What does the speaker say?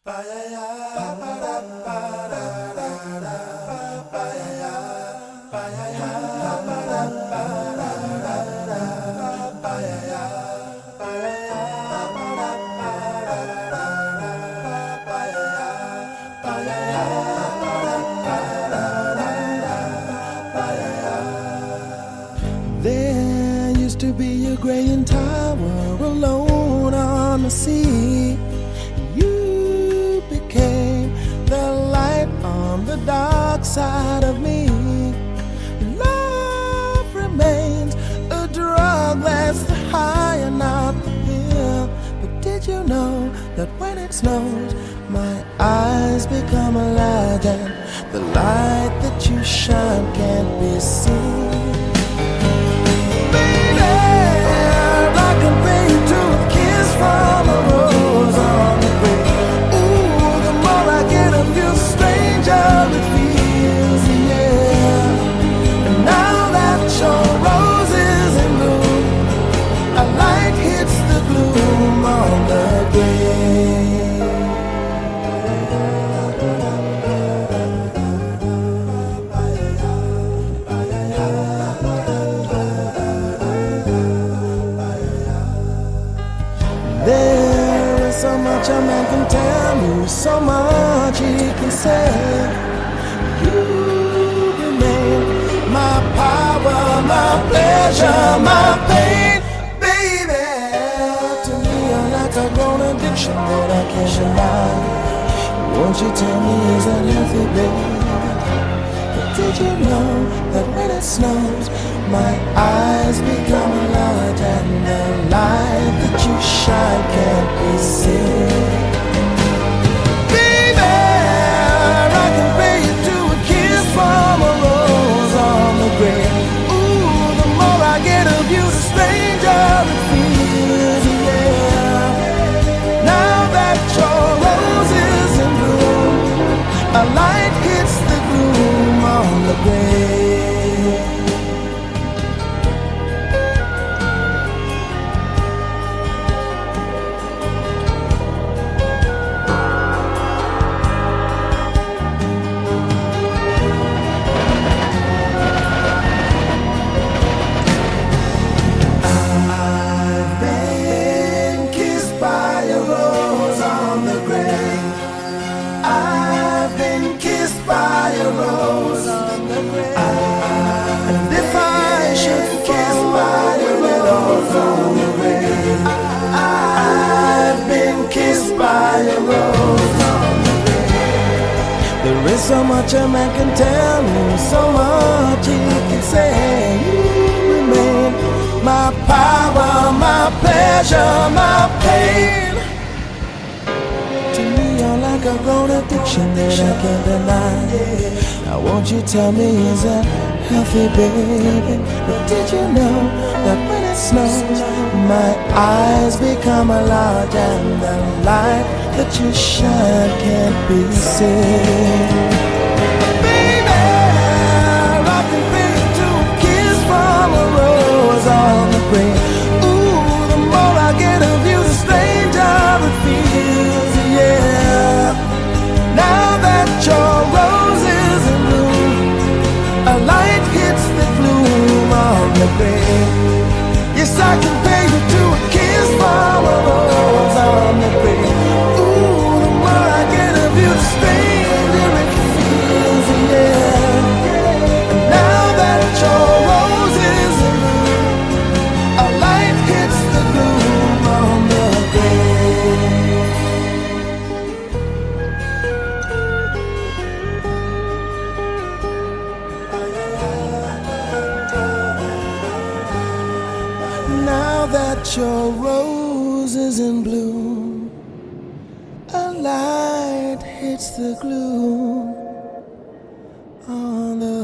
There used to be a graying tower alone on the sea. You became the light on the dark side of me. Love remains a drug that's the high and not the pill. But did you know that when it snows, my eyes become a light, and the light that you shine can't be seen? From a rose on the grave. Ooh, the more I get of you, stranger it feels, yeah. And now that your rose is in bloom, a light hits the gloom on the grave. There is so much a man can tell you, so much he can say. You remain my power, my pleasure, my pain, baby. To me you're like a grown addiction that I can't deny. Won't you tell me, is that healthy, baby? But did you know that when it snows, my eyes become a light, and the light that you shine can't be seen? Baby, I can pay you to a kiss from a rose on the grave. Ooh, the more I get of you, the stranger it feels, yeah. Now that your rose is in bloom, a light hits the gloom on the grave. There is so much a man can tell me, so much he can say. You remain my power, my pleasure, my pain. To me you're like a grown addiction that I can't deny. Now won't you tell me, is that healthy, baby? But did you know that when it snows, my eyes become a large, and the light that you shine can't be seen? Baby, I can pay you to a kiss from a rose on the grave. Ooh, the more I get of you, the stranger it feels, yeah. Now that your rose is in bloom, a light hits the gloom on the grave. Yes, I can pay you to a kiss from a rose on the grave. Ooh, the more I get of you, the stranger it feels, yeah. And now that your rose is in bloom, a light hits the gloom on the grave. Now that your rose is in bloom, a light hits the gloom on the